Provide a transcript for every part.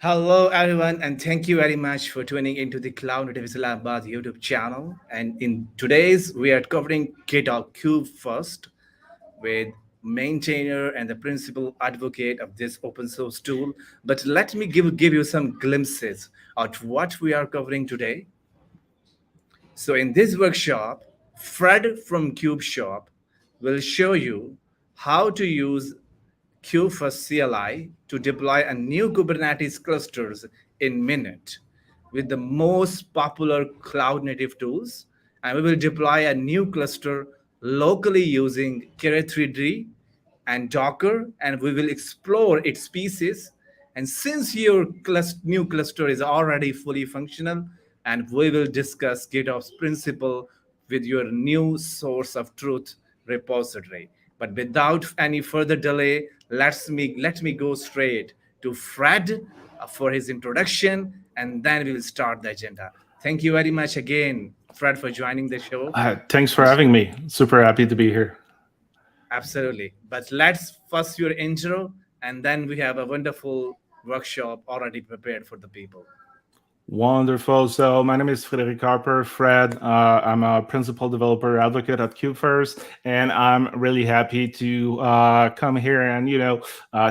Hello, everyone, and thank you very much for tuning into the Cloud Native Islamabad YouTube channel. And in today's, we are covering GitOps Kubefirst with maintainer and the principal advocate of this open source tool. But let me give you some glimpses of what we are covering today. So in this workshop, Fred from KubeShop will show you how to use Kubefirst CLI to deploy a new Kubernetes clusters in minute with the most popular cloud native tools. And we will deploy a new cluster locally using Kere3D and Docker, and we will explore its pieces. And since your new cluster is already fully functional, and we will discuss GitOps principle with your new source of truth repository. But without any further delay, let me go straight to Fred for his introduction, and then we will start the agenda. Thank you very much again, Fred, for joining the show. Thanks for having me. Super happy to be here. Absolutely. But let's first your intro, and then we have a wonderful workshop already prepared for the people. Wonderful. So my name is Frederick Harper, Fred. I'm a principal developer advocate at Kubefirst, and I'm really happy to come here and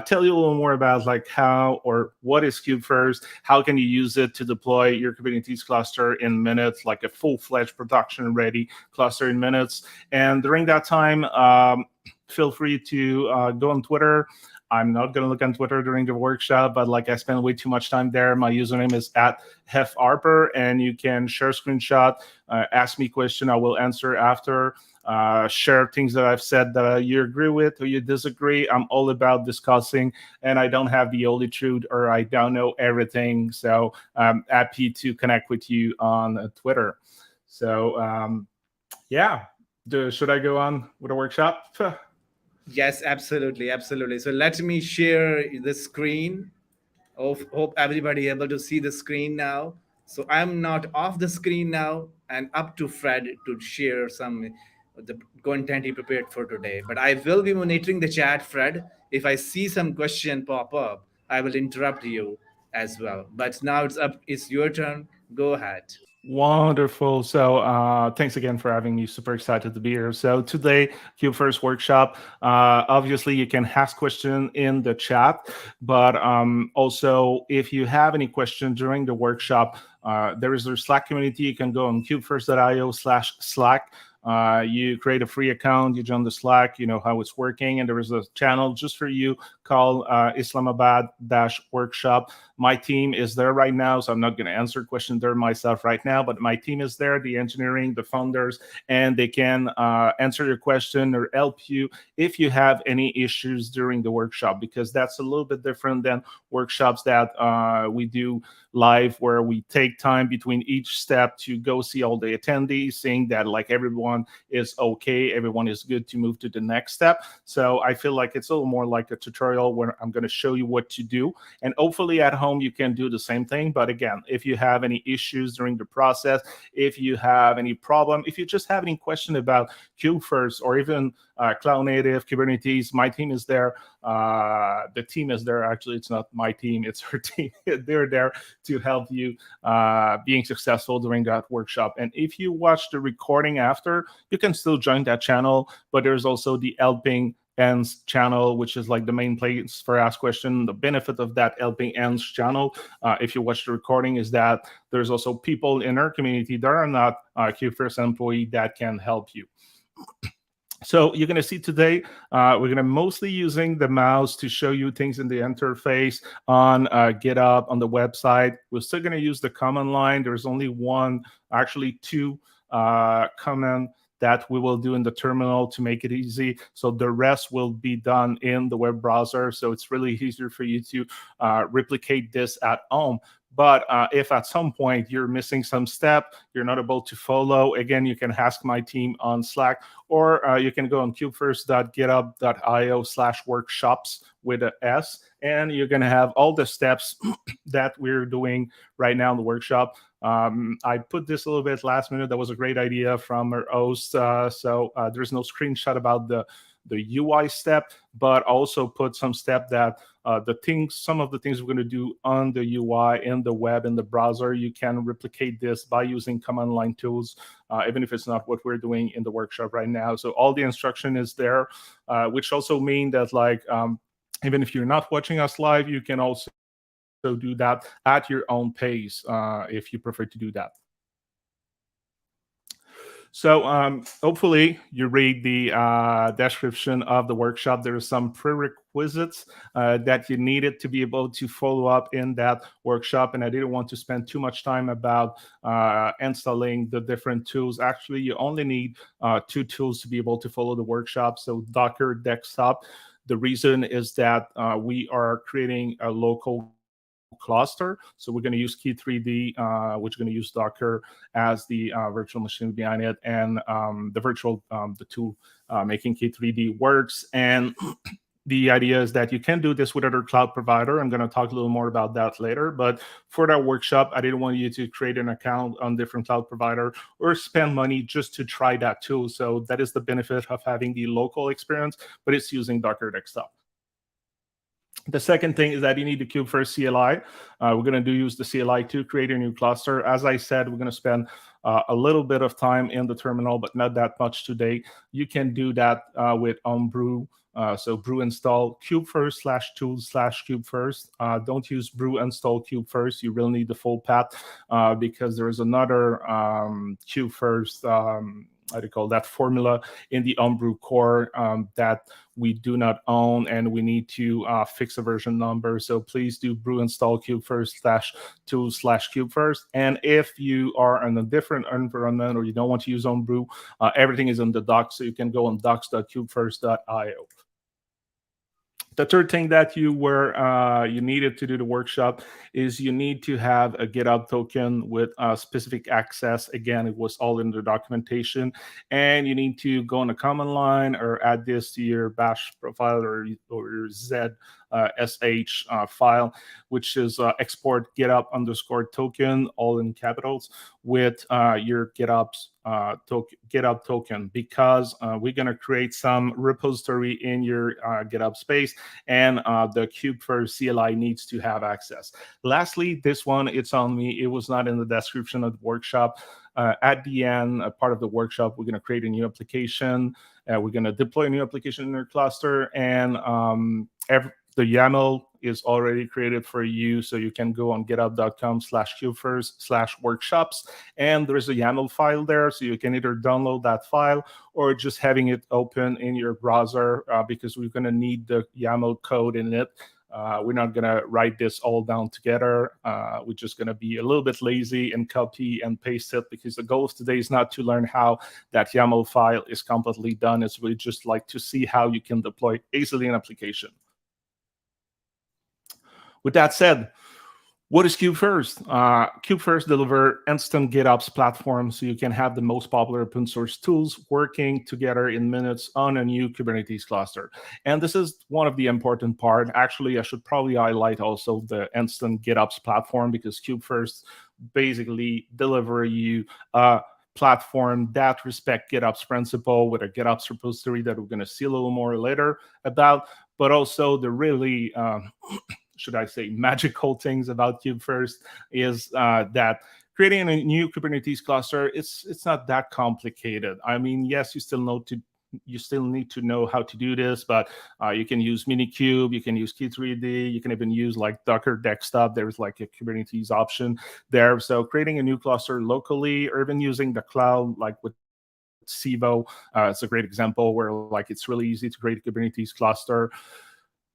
tell you a little more about like how or what is Kubefirst, how can you use it to deploy your Kubernetes cluster in minutes, like a full-fledged production-ready cluster in minutes. And during that time, feel free to go on Twitter. I'm not going to look on Twitter during the workshop, but like I spend way too much time there. My username is at HefHarper, and you can share screenshot, ask me question. I will answer after. Share things that I've said that you agree with or you disagree. I'm all about discussing, and I don't have the only truth or I don't know everything. So I'm happy to connect with you on Twitter. So yeah, should I go on with the workshop? Yes, absolutely, absolutely. So let me share the screen. Hope everybody able to see the screen now. So I'm not off the screen now, and up to Fred to share some of the content he prepared for today. But I will be monitoring the chat, Fred. If I see some question pop up, I will interrupt you as well. But now it's up. It's your turn. Go ahead. Wonderful. So thanks again for having me. Super excited to be here. So today, Kubefirst workshop. Obviously, you can ask question in the chat, but also if you have any question during the workshop, there is a Slack community. You can go on kubefirst.io/Slack. You create a free account, you join the Slack, you know how it's working, and there is a channel just for you called Islamabad-workshop. My team is there right now, so I'm not going to answer questions there myself right now, but my team is there, the engineering, the founders, and they can answer your question or help you if you have any issues during the workshop, because that's a little bit different than workshops that we do live, where we take time between each step to go see all the attendees, seeing that like everyone is okay, everyone is good to move to the next step. So I feel like it's a little more like a tutorial where I'm going to show you what to do, and hopefully at home you can do the same thing. But again, if you have any issues during the process, if you have any problem, if you just have any question about Kubefirst or even cloud native Kubernetes, my team is there. The team is there. Actually, it's not my team, it's her team. They're there to help you being successful during that workshop. And if you watch the recording after, you can still join that channel, but there's also the helping ends channel, which is like the main place for ask question. The benefit of that helping ends channel, if you watch the recording, is that there's also people in our community that are not Kubefirst employee that can help you. So you're going to see today, we're going to mostly using the mouse to show you things in the interface on GitHub, on the website. We're still going to use the command line. There's only one, actually two command that we will do in the terminal to make it easy. So the rest will be done in the web browser. So it's really easier for you to replicate this at home. But if at some point you're missing some step, you're not able to follow, again, you can ask my team on Slack, or you can go on kubefirst.github.io/workshops with an S, and you're going to have all the steps that we're doing right now in the workshop. I put this a little bit last minute. That was a great idea from our host. So there's no screenshot about UI step, but also put some step that some of the things we're going to do on the UI, in the web, in the browser, you can replicate this by using command line tools, even if it's not what we're doing in the workshop right now. So all the instruction is there, which also mean that even if you're not watching us live, you can also do that at your own pace if you prefer to do that. So hopefully you read the description of the workshop. There are some prerequisites that you needed to be able to follow up in that workshop. And I didn't want to spend too much time about installing the different tools. Actually, you only need 2 tools to be able to follow the workshop. So Docker Desktop. The reason is that we are creating a local cluster. So we're going to use Key3D, which is going to use Docker as the virtual machine behind it, and the tool making Key3D works. And the idea is that you can do this with other cloud provider. I'm going to talk a little more about that later. But for that workshop, I didn't want you to create an account on different cloud provider or spend money just to try that tool. So that is the benefit of having the local experience, but it's using Docker Desktop. The second thing is that you need the Kubefirst CLI. We're going to use the CLI to create a new cluster. As I said, we're going to spend a little bit of time in the terminal, but not that much today. You can do that with brew. So brew install kubefirst/tools/kubefirst. Don't use brew install kubefirst. You really need the full path because there is another kubefirst how do you call that formula in the Homebrew core that we do not own, and we need to fix a version number. So please do brew install kubefirst/tools/kubefirst. And if you are in a different environment or you don't want to use Homebrew, everything is in the docs, so you can go on docs.kubefirst.io. The third thing that you needed to do the workshop is you need to have a GitHub token with specific access. Again, it was all in the documentation, and you need to go on a command line or add this to your bash profile or your sh file, which is export GitHub _token, all in capitals, with your GitOps GitHub token, because we're going to create some repository in your GitHub space, and the Kubefirst CLI needs to have access. Lastly, this one, it's on me. It was not in the description of the workshop. At the end, a part of the workshop, we're going to create a new application. We're going to deploy a new application in your cluster, and the YAML is already created for you, so you can go on github.com/kubefirst/workshops, and there's a YAML file there, so you can either download that file or just having it open in your browser, because we're going to need the YAML code in it. We're not going to write this all down together. We're just going to be a little bit lazy and copy and paste it, because the goal of today is not to learn how that YAML file is completely done. It's really just like to see how you can deploy easily an application. With that said, what is Kubefirst? Kubefirst delivers instant GitOps platform, so you can have the most popular open source tools working together in minutes on a new Kubernetes cluster. And this is one of the important part. Actually, I should probably highlight also the instant GitOps platform, because Kubefirst basically deliver you a platform that respect GitOps principle with a GitOps repository that we're going to see a little more later about, but also the really should I say, magical things about Kubefirst is that creating a new Kubernetes cluster, it's not that complicated. I mean, yes, you still need to know how to do this, but you can use Minikube, you can use Key3D, you can even use like Docker Desktop. There's like a Kubernetes option there. So creating a new cluster locally, or even using the cloud, like with Civo, it's a great example where like it's really easy to create a Kubernetes cluster.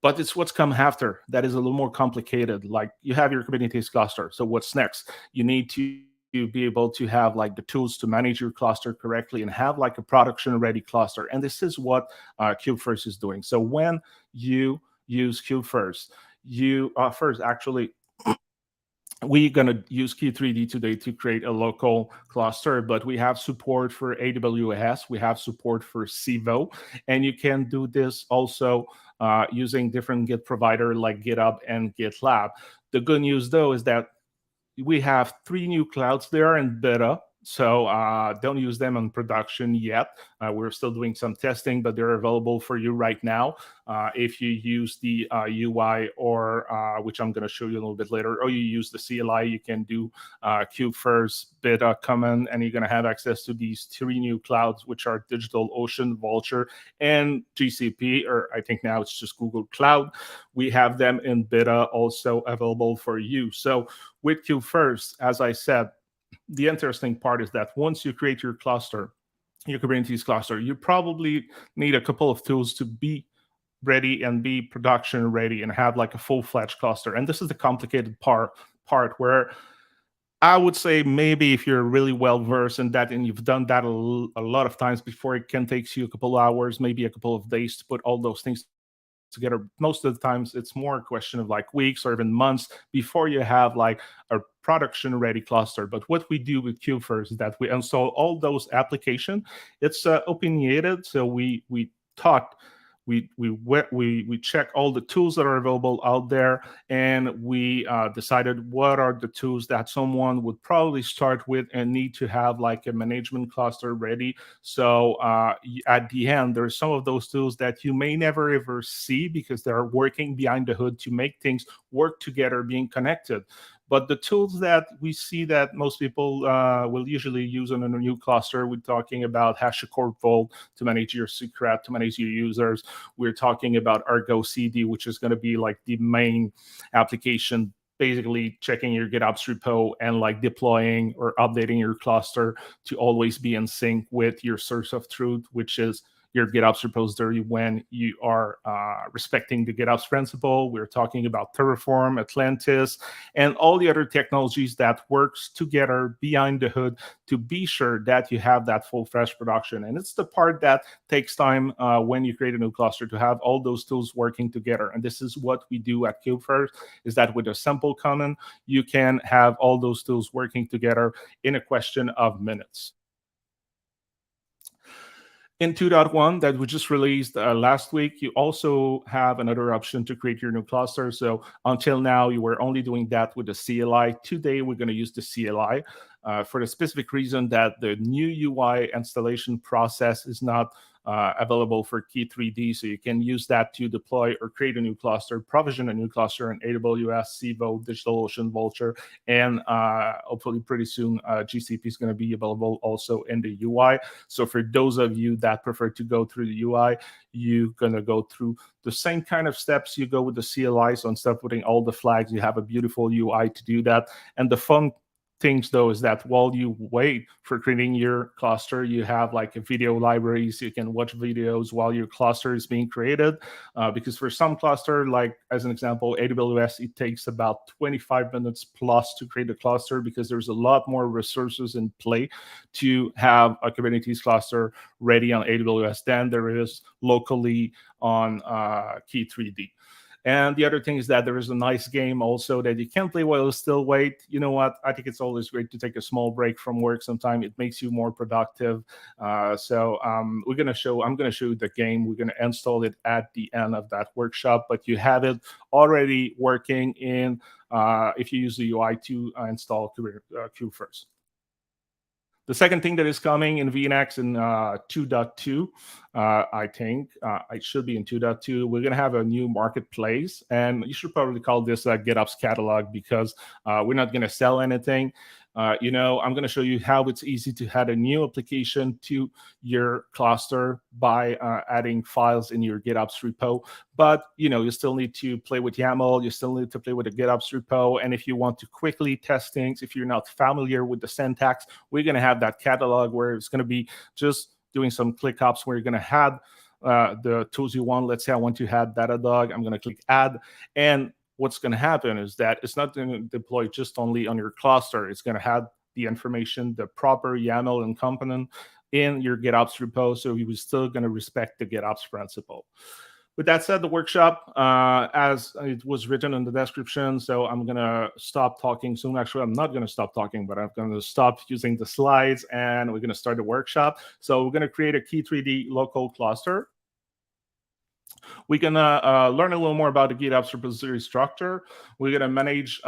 But it's what's come after that is a little more complicated. Like you have your Kubernetes cluster. So what's next? You need to be able to have like the tools to manage your cluster correctly and have like a production ready cluster. And this is what Kubefirst is doing. So when you use Kubefirst, you first actually, we're going to use Key3D today to create a local cluster, but we have support for AWS, we have support for Civo, and you can do this also using different Git provider like GitHub and GitLab. The good news though is that we have 3 new clouds there in beta, So don't use them on production yet. We're still doing some testing, but they're available for you right now. If you use the UI or which I'm going to show you a little bit later, or you use the CLI, you can do Kubefirst beta command, and you're going to have access to these 3 new clouds, which are DigitalOcean, Vultr, and GCP, or I think now it's just Google Cloud. We have them in beta also available for you. So with Kubefirst, as I said, the interesting part is that once you create your cluster, your Kubernetes cluster, you probably need a couple of tools to be ready and be production ready and have like a full-fledged cluster. And this is the complicated part where I would say maybe if you're really well versed in that and you've done that a lot of times before, it can take you a couple of hours, maybe a couple of days to put all those things together. Most of the times it's more a question of like weeks or even months before you have like a production ready cluster. But what we do with Kubefirst is that we install all those applications. It's opinionated, so we talk, we check all the tools that are available out there, and we decided what are the tools that someone would probably start with and need to have like a management cluster ready. So at the end, there's some of those tools that you may never ever see because they're working behind the hood to make things work together, being connected. But the tools that we see that most people will usually use on a new cluster, we're talking about HashiCorp Vault to manage your secret, to manage your users. We're talking about Argo CD, which is going to be like the main application, basically checking your GitOps repo and like deploying or updating your cluster to always be in sync with your source of truth, which is your GitOps repository when you are respecting the GitOps principle. We're talking about Terraform, Atlantis, and all the other technologies that works together behind the hood to be sure that you have that full-fledged production. And it's the part that takes time when you create a new cluster to have all those tools working together. And this is what we do at Kubefirst, is that with a simple command, you can have all those tools working together in a question of minutes. In 2.1 that we just released last week, you also have another option to create your new cluster. So until now, you were only doing that with the CLI. Today, we're going to use the CLI for the specific reason that the new UI installation process is not available for Key3D. So you can use that to deploy or create a new cluster, provision a new cluster in AWS, Civo, DigitalOcean, Vultr, and hopefully pretty soon GCP is going to be available also in the UI. So for those of you that prefer to go through the UI, you're going to go through the same kind of steps you go with the CLI. So instead of putting all the flags, you have a beautiful UI to do that. And the fun things though is that while you wait for creating your cluster, you have like a video library, so you can watch videos while your cluster is being created. Because for some cluster, like as an example, AWS, it takes about 25 minutes plus to create a cluster because there's a lot more resources in play to have a Kubernetes cluster ready on AWS than there is locally on Key3D. And the other thing is that there is a nice game also that you can play while you still wait. You know what? I think it's always great to take a small break from work sometime. It makes you more productive. I'm going to show you the game. We're going to install it at the end of that workshop, but you have it already working in if you use the UI to install Kubefirst. The second thing that is coming in VNX in 2.2, I think it should be in 2.2, we're going to have a new marketplace. And you should probably call this a GitOps catalog because we're not going to sell anything. I'm going to show you how it's easy to add a new application to your cluster by adding files in your GitOps repo. But, you still need to play with YAML. You still need to play with the GitOps repo. And if you want to quickly test things, if you're not familiar with the syntax, we're going to have that catalog where it's going to be just doing some ClickOps where you're going to add the tools you want. Let's say I want to add Datadog. I'm going to click add. And what's going to happen is that it's not going to deploy just only on your cluster. It's going to have the information, the proper YAML and component in your GitOps repo. So you're still going to respect the GitOps principle. With that said, the workshop, as it was written in the description, so I'm going to stop talking soon. Actually, I'm not going to stop talking, but I'm going to stop using the slides, and we're going to start the workshop. So we're going to create a Key3D local cluster. We're going to learn a little more about the GitOps repository structure. We're going to manage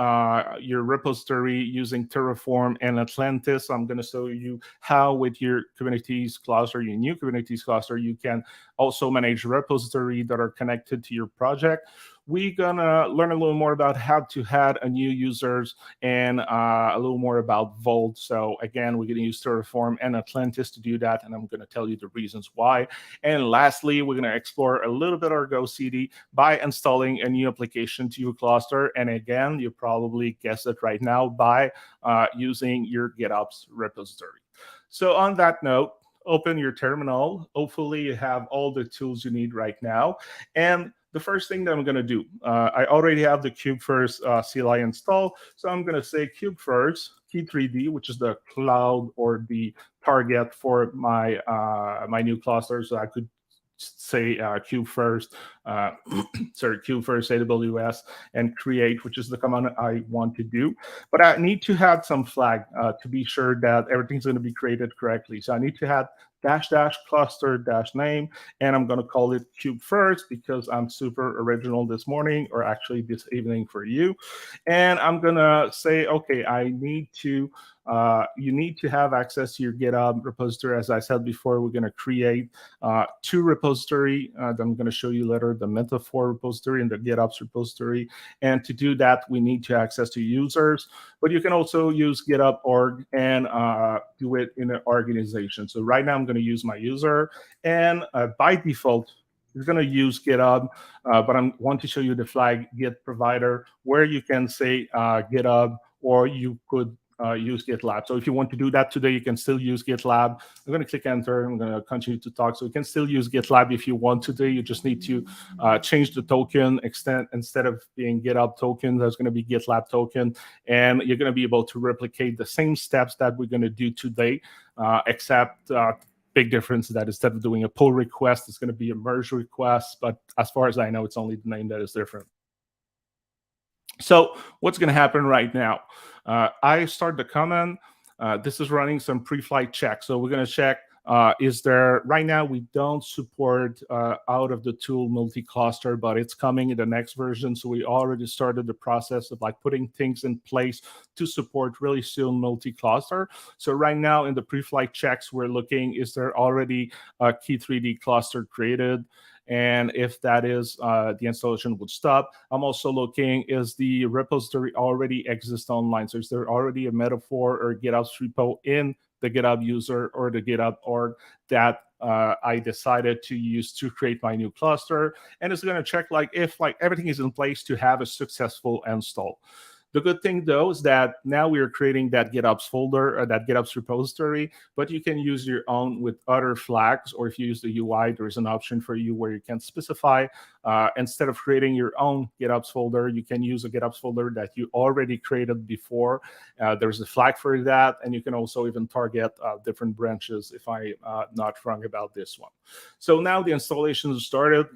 your repository using Terraform and Atlantis. I'm going to show you how with your Kubernetes cluster, your new Kubernetes cluster, you can also manage repository that are connected to your project. We're going to learn a little more about how to add a new users and a little more about Vault. So again, we're going to use Terraform and Atlantis to do that, and I'm going to tell you the reasons why. And lastly, we're going to explore a little bit Argo CD by installing a new application to your cluster. And again, you probably guessed it right now, by using your GitOps repository. So on that note, open your terminal. Hopefully you have all the tools you need right now. And the first thing that I'm going to do, I already have the Kubefirst CLI installed. So I'm going to say Kubefirst Key3D, which is the cloud or the target for my my new cluster. So I could say Kubefirst, Kubefirst AWS, and create, which is the command I want to do. But I need to have some flag to be sure that everything's going to be created correctly. So I need to have --cluster--name, and I'm going to call it Kubefirst because I'm super original this morning, or actually this evening for you. And I'm going to say, okay, I need to you need to have access to your GitHub repository. As I said before, we're going to create two repository that I'm going to show you later, the Metaphor repository and the GitOps repository. And to do that, we need to access to users. But you can also use GitHub org and do it in an organization. So right now, I'm going to use my user. And by default, it's going to use GitHub, but I want to show you the flag Git provider, where you can say GitHub, or you could use GitLab. So if you want to do that today, you can still use GitLab. I'm going to click enter. I'm going to continue to talk. So you can still use GitLab if you want today. You just need to change the token extent. Instead of being GitHub token, there's going to be GitLab token. And you're going to be able to replicate the same steps that we're going to do today, except big difference that instead of doing a pull request, it's going to be a merge request. But as far as I know, it's only the name that is different. So what's going to happen right now? I start the command. This is running some pre-flight checks. So we're going to check, is there, right now we don't support out of the tool multi-cluster, but it's coming in the next version. So we already started the process of like putting things in place to support really soon multi-cluster. So right now in the pre-flight checks, we're looking, is there already a Key3D cluster created? And if that is, the installation would stop. I'm also looking, is the repository already exist online? So is there already a Metaphor or GitOps repo in the GitHub user or the GitHub org that I decided to use to create my new cluster? And it's going to check like if like everything is in place to have a successful install. The good thing, though, is that now we are creating that GitOps folder, or that GitOps repository, but you can use your own with other flags, or if you use the UI, there's an option for you where you can specify, instead of creating your own GitOps folder, you can use a GitOps folder that you already created before. There's a flag for that, and you can also even target different branches, if I'm not wrong about this one. So now the installation is started.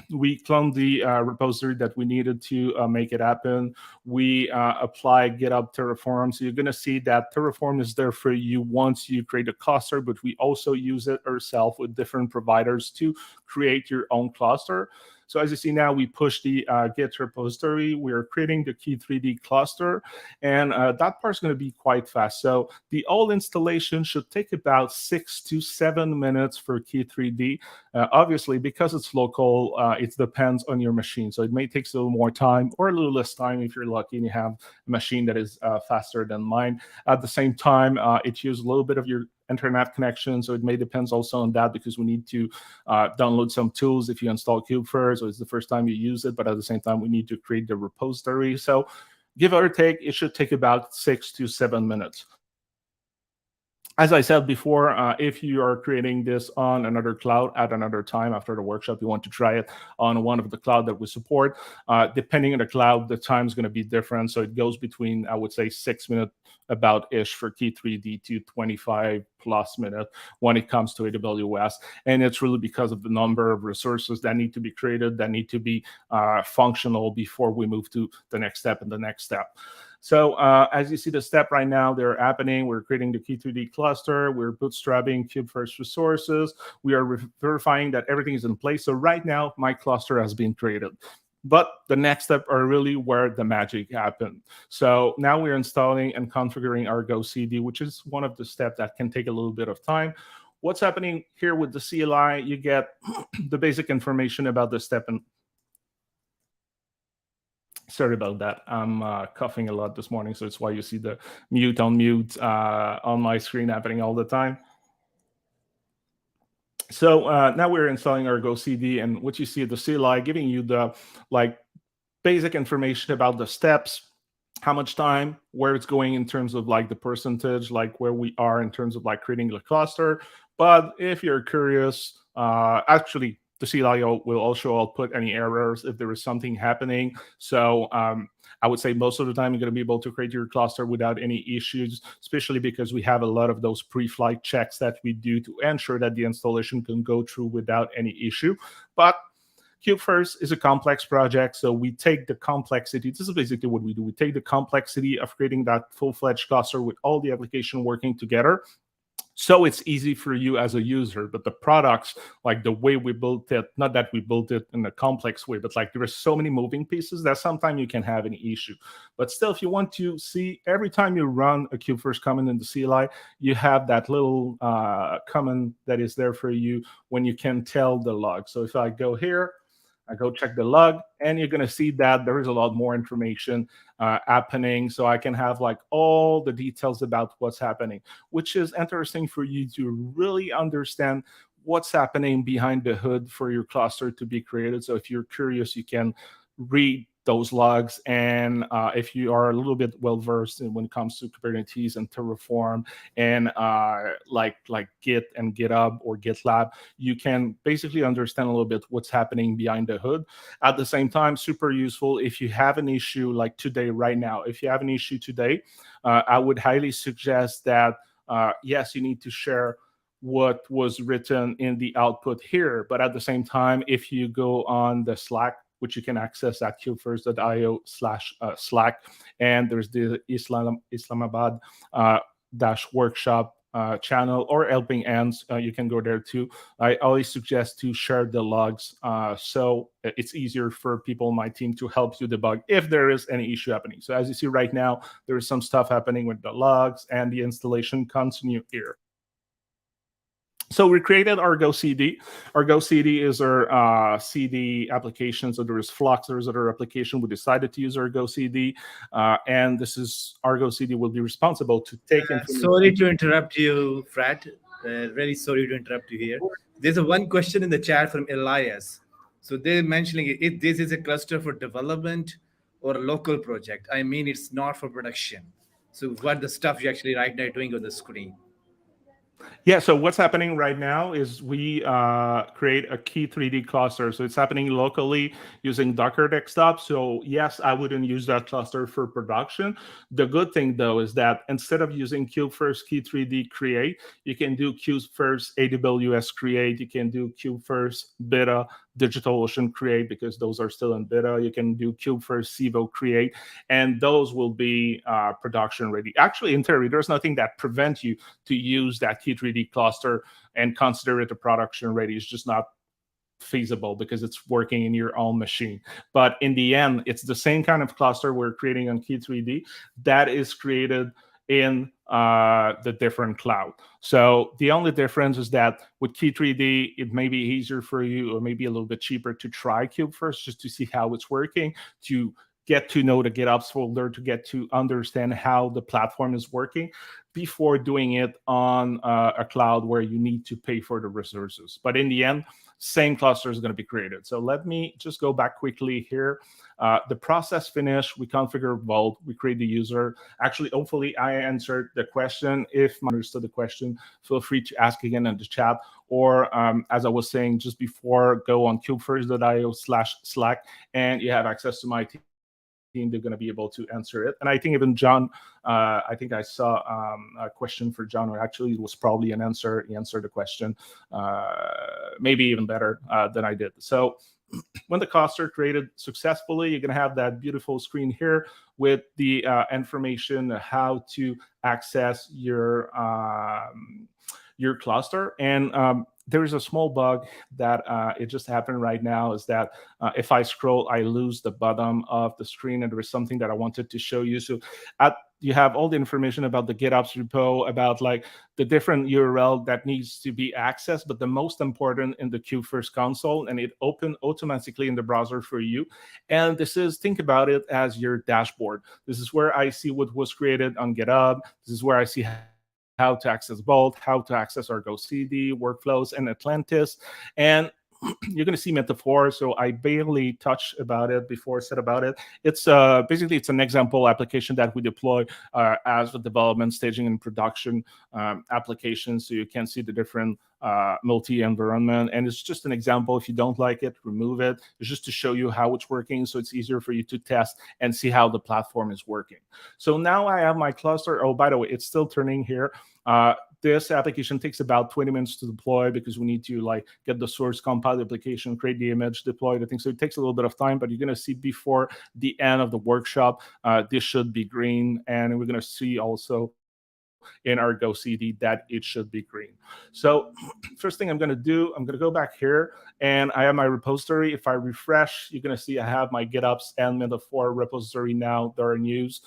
We cloned the repository that we needed to make it happen. We apply GitHub Terraform. So you're going to see that Terraform is there for you once you create a cluster, but we also use it ourselves with different providers to create your own cluster. So as you see now, we push the Git repository. We are creating the Key3D cluster, and that part's going to be quite fast. So the whole installation should take about 6 to 7 minutes for Key3D. Obviously, because it's local, it depends on your machine. So it may take a little more time or a little less time if you're lucky and you have a machine that is faster than mine. At the same time, it uses a little bit of your internet connection, so it may depend also on that, because we need to download some tools if you install Kubefirst, or it's the first time you use it, but at the same time we need to create the repository. So give or take, it should take about 6 to 7 minutes. As I said before, if you are creating this on another cloud at another time after the workshop, you want to try it on one of the cloud that we support. Depending on the cloud, the time is going to be different. So it goes between, I would say, 6 minutes about-ish for Key3D to 25 plus minutes when it comes to AWS. And it's really because of the number of resources that need to be created, that need to be functional before we move to the next step and the next step. So as you see the step right now, they're happening. We're creating the Key3D cluster. We're bootstrapping Kubefirst resources. We are verifying that everything is in place. So right now, my cluster has been created. But the next step are really where the magic happened. So now we're installing and configuring Argo CD, which is one of the steps that can take a little bit of time. What's happening here with the CLI, you get the basic information about the step. And sorry about that. I'm coughing a lot this morning, so it's why you see the mute on my screen happening all the time. So now we're installing Argo CD, and what you see at the CLI giving you the basic information about the steps, how much time, where it's going in terms of the percentage, where we are in terms of creating the cluster. But if you're curious, actually the CLI will also output any errors if there is something happening. So I would say most of the time you're going to be able to create your cluster without any issues, especially because we have a lot of those pre-flight checks that we do to ensure that the installation can go through without any issue. But Kubefirst is a complex project, so we take the complexity. This is basically what we do. We take the complexity of creating that full-fledged cluster with all the application working together, so it's easy for you as a user. But the products, the way we built it, not that we built it in a complex way, but there are so many moving pieces that sometimes you can have an issue. But still, if you want to see every time you run a Kubefirst command in the CLI, you have that little command that is there for you when you can tell the log. So if I go here, I go check the log, and you're going to see that there is a lot more information happening. So I can have all the details about what's happening, which is interesting for you to really understand what's happening behind the hood for your cluster to be created. So if you're curious, you can read those logs, and if you are a little bit well versed when it comes to Kubernetes and Terraform and like Git and GitHub or GitLab, you can basically understand a little bit what's happening behind the hood. At the same time, super useful if you have an issue like today, right now. If you have an issue today, I would highly suggest that yes, you need to share what was written in the output here, but at the same time, if you go on the Slack, which you can access at kubefirst.io/Slack. And there's the Islamabad workshop channel or helping hands. You can go there too. I always suggest to share the logs so it's easier for people on my team to help you debug if there is any issue happening. So as you see right now, there is some stuff happening with the logs, and the installation continue here. So we created Argo CD. Argo CD is our CD application. So there is Flux, there is other application. We decided to use Argo CD, and this is Argo CD will be responsible to take information. Sorry to interrupt you, Fred. Really sorry to interrupt you here. There's one question in the chat from Elias. So they're mentioning if this is a cluster for development or a local project. I mean, it's not for production. So what the stuff you're actually right now doing on the screen? Yeah, so what's happening right now is we create a Key3D cluster. So it's happening locally using Docker Desktop. So yes, I wouldn't use that cluster for production. The good thing, though, is that instead of using Kubefirst Key3D create, you can do Kubefirst AWS create. You can do Kubefirst beta DigitalOcean create, because those are still in beta. You can do Kubefirst Civo create, and those will be production ready. Actually, in theory, there's nothing that prevents you to use that Key3D cluster and consider it a production ready. It's just not feasible because it's working in your own machine. But in the end, it's the same kind of cluster we're creating on Key3D that is created in the different cloud. So the only difference is that with Key3D, it may be easier for you, or maybe a little bit cheaper, to try Kubefirst just to see how it's working, to get to know the GitOps folder, to get to understand how the platform is working before doing it on a cloud where you need to pay for the resources. But in the end, same cluster is going to be created. So let me just go back quickly here. The process finished. We configure Vault. We create the user. Actually, hopefully, I answered the question. If I understood the question, feel free to ask again in the chat. Or as I was saying just before, go on kubefirst.io/Slack, and you have access to my team. They're going to be able to answer it. And I think even John, I think I saw a question for John, or actually it was probably an answer. He answered the question, maybe even better than I did. So when the cluster created successfully, you're going to have that beautiful screen here with the information how to access your cluster. And there is a small bug that it just happened right now, is that if I scroll, I lose the bottom of the screen, and there is something that I wanted to show you. So you have all the information about the GitOps repo, about like the different URL that needs to be accessed, but the most important in the Kubefirst console, and it opened automatically in the browser for you. And this is, think about it as your dashboard. This is where I see what was created on GitHub. This is where I see how to access Vault, how to access Argo CD, workflows, and Atlantis. And you're going to see Metaphor, so I barely touched about it before, said about it. It's basically, it's an example application that we deploy as a development, staging, and production application, so you can see the different multi-environment. And it's just an example. If you don't like it, remove it. It's just to show you how it's working, so it's easier for you to test and see how the platform is working. So now I have my cluster. Oh, by the way, it's still turning here. This application takes about 20 minutes to deploy, because we need to like get the source, compile the application, create the image, deploy the thing. So it takes a little bit of time, but you're going to see before the end of the workshop, this should be green. And we're going to see also in Argo CD that it should be green. So first thing I'm going to do, I'm going to go back here, and I have my repository. If I refresh, you're going to see I have my GitOps and Metaphor repository now that are in use.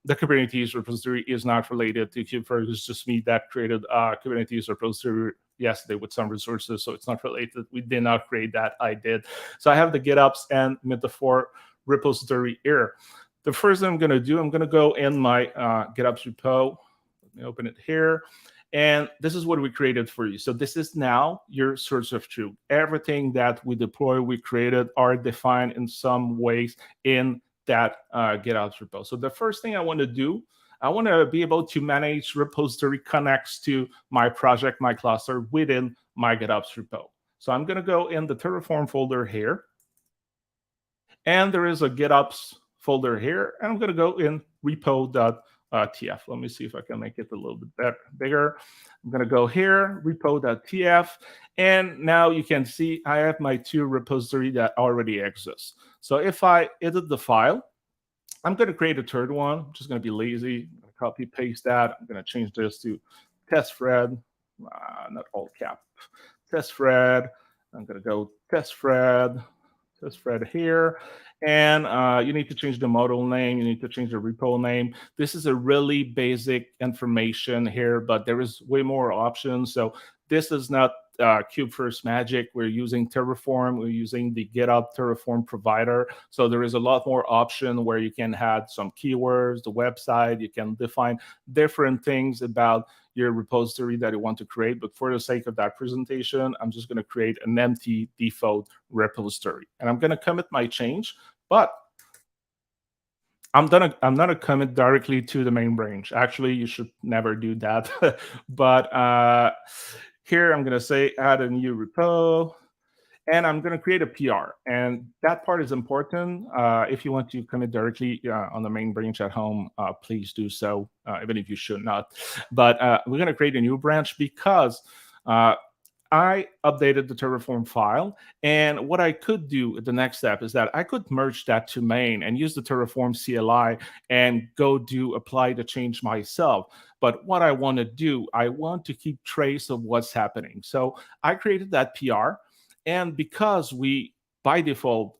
The Kubernetes repository is not related to Kubefirst. It's just me that created Kubernetes repository yesterday with some resources, so it's not related. We did not create that. I did. So I have the GitOps and Metaphor repository here. The first thing I'm going to do, I'm going to go in my GitOps repo. Let me open it here. And this is what we created for you. So this is now your source of truth. Everything that we deploy, we created, are defined in some ways in that GitOps repo. So the first thing I want to do, I want to be able to manage repository connects to my project, my cluster within my GitOps repo. So I'm going to go in the Terraform folder here. And there is a GitOps folder here. And I'm going to go in repo.tf. Let me see if I can make it a little bit bigger. I'm going to go here, repo.tf. And now you can see I have my two repositories that already exist. So if I edit the file, I'm going to create a third one. I'm just going to be lazy. I'm going to copy paste that. I'm going to change this to test thread, not all cap, test thread. I'm going to go test thread here. And you need to change the model name. You need to change the repo name. This is a really basic information here, but there is way more options. So this is not Kubefirst magic. We're using Terraform. We're using the GitHub Terraform provider. So there is a lot more option where you can add some keywords, the website. You can define different things about your repository that you want to create. But for the sake of that presentation, I'm just going to create an empty default repository. And I'm going to commit my change, but I'm not gonna commit directly to the main branch. Actually, you should never do that. But here I'm gonna say add a new repo, and I'm gonna create a PR. And that part is important. If you want to commit directly on the main branch at home, please do so, even if you should not. But we're gonna create a new branch because I updated the Terraform file, and what I could do, the next step, is that I could merge that to main and use the Terraform CLI and go do apply the change myself. But what I want to do, I want to keep trace of what's happening. So I created that PR, and because we by default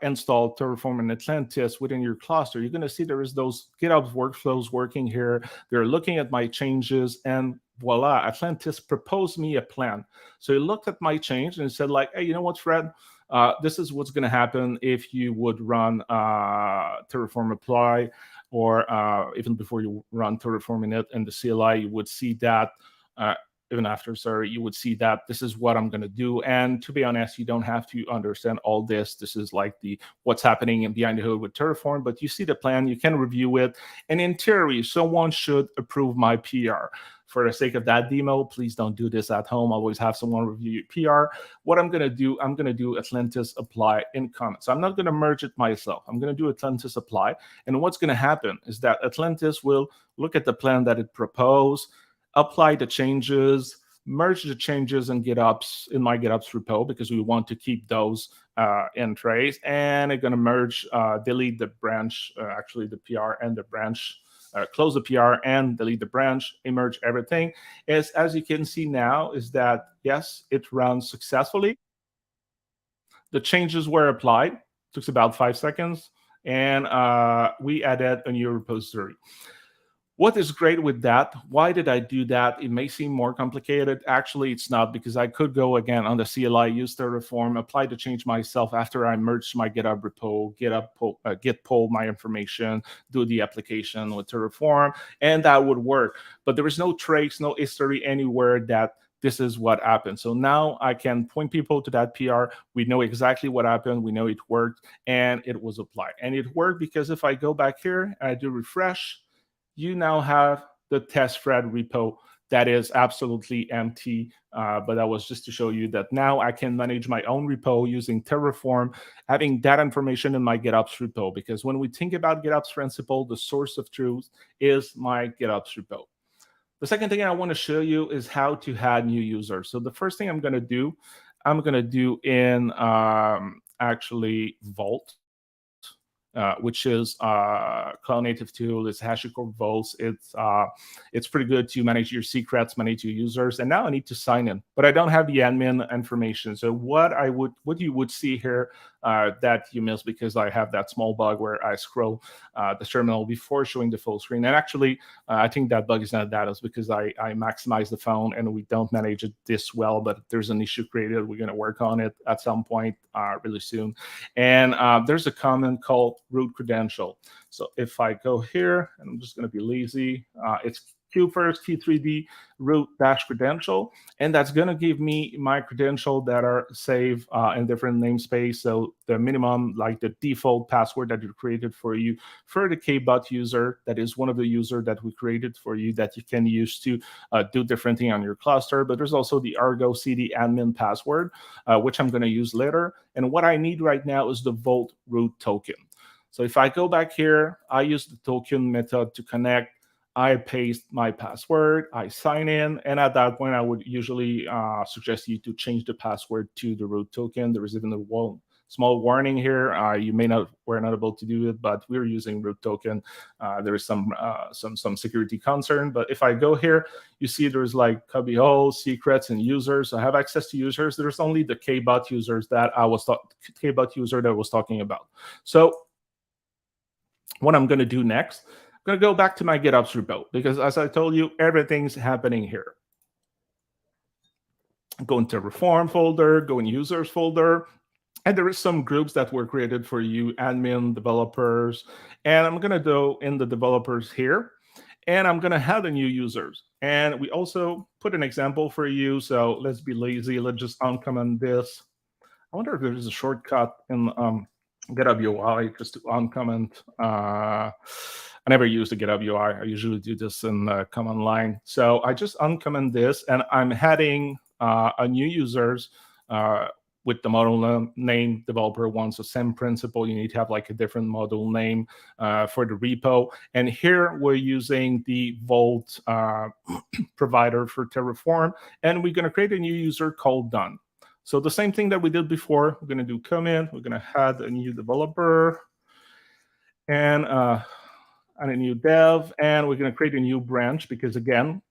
install Terraform and Atlantis within your cluster, you're going to see there is those GitOps workflows working here. They're looking at my changes, and voila, Atlantis proposed me a plan. So he looked at my change and said like, hey, you know what, Fred? This is what's going to happen if you would run Terraform apply, or even before you run Terraform init and the CLI, you would see that even after, sorry, you would see that this is what I'm going to do. And to be honest, you don't have to understand all this. This is like the what's happening behind the hood with Terraform, but you see the plan, you can review it. And in theory, someone should approve my PR. For the sake of that demo, please don't do this at home. Always have someone review your PR. What I'm going to do, I'm going to do Atlantis apply in comments. I'm not going to merge it myself. I'm going to do Atlantis apply. And what's going to happen is that Atlantis will look at the plan that it proposed, apply the changes, merge the changes in GitOps, in my GitOps repo, because we want to keep those in trace, and I'm going to merge, delete the branch, actually the PR and the branch, close the PR and delete the branch, emerge everything. As you can see now is that, yes, it runs successfully. The changes were applied, took about 5 seconds, and we added a new repository. What is great with that? Why did I do that? It may seem more complicated. Actually, it's not, because I could go again on the CLI, use Terraform, apply the change myself after I merged my GitHub repo, Git pull my information, do the application with Terraform, and that would work. But there is no trace, no history anywhere that this is what happened. So now I can point people to that PR. We know exactly what happened. We know it worked, and it was applied. And it worked because if I go back here and I do refresh, you now have the test thread repo that is absolutely empty. But that was just to show you that now I can manage my own repo using Terraform, having that information in my GitOps repo. Because when we think about GitOps principle, the source of truth is my GitOps repo. The second thing I want to show you is how to add new users. So the first thing I'm going to do in actually Vault, which is cloud native tool. It's HashiCorp Vault. It's pretty good to manage your secrets, manage your users. And now I need to sign in, but I don't have the admin information. So what you would see here that you miss, because I have that small bug where I scroll the terminal before showing the full screen. And actually, I think that bug is not that. It's because I maximize the phone and we don't manage it this well. But there's an issue created. We're going to work on it at some point really soon. And there's a comment called root credential. So if I go here, and I'm just going to be lazy, it's Kubefirst T3D root dash credential, and that's going to give me my credential that are saved in different namespace. So the minimum, like the default password that you created for you for the KBot user, that is one of the user that we created for you that you can use to do different thing on your cluster. But there's also the Argo CD admin password, which I'm going to use later. And what I need right now is the Vault root token. So if I go back here, I use the token method to connect. I paste my password, I sign in, and at that point, I would usually suggest you to change the password to the root token. There is even a small warning here. We're not able to do it, but we're using root token. There is some security concern, but if I go here, you see there's like cubbyhole, secrets, and users. I have access to users. There's only the KBot users that KBot user that I was talking about. So what I'm going to do next, I'm going to go back to my GitOps repo, because as I told you, everything's happening here. Go into Terraform folder, go in users folder, and there is some groups that were created for you, admin, developers, and I'm going to go in the developers here, and I'm going to add a new users. And we also put an example for you, so let's be lazy. Let's just uncomment this. I wonder if there's a shortcut in GitHub UI just to uncomment. I never use the GitHub UI. I usually do this in the command line. So I just uncomment this, and I'm adding a new users with the module name developer one. So same principle, you need to have like a different module name for the repo. And here we're using the Vault provider for Terraform, and we're going to create a new user called done. So the same thing that we did before, we're going to do commit, we're going to add a new developer, and a new dev, and we're going to create a new branch, because again,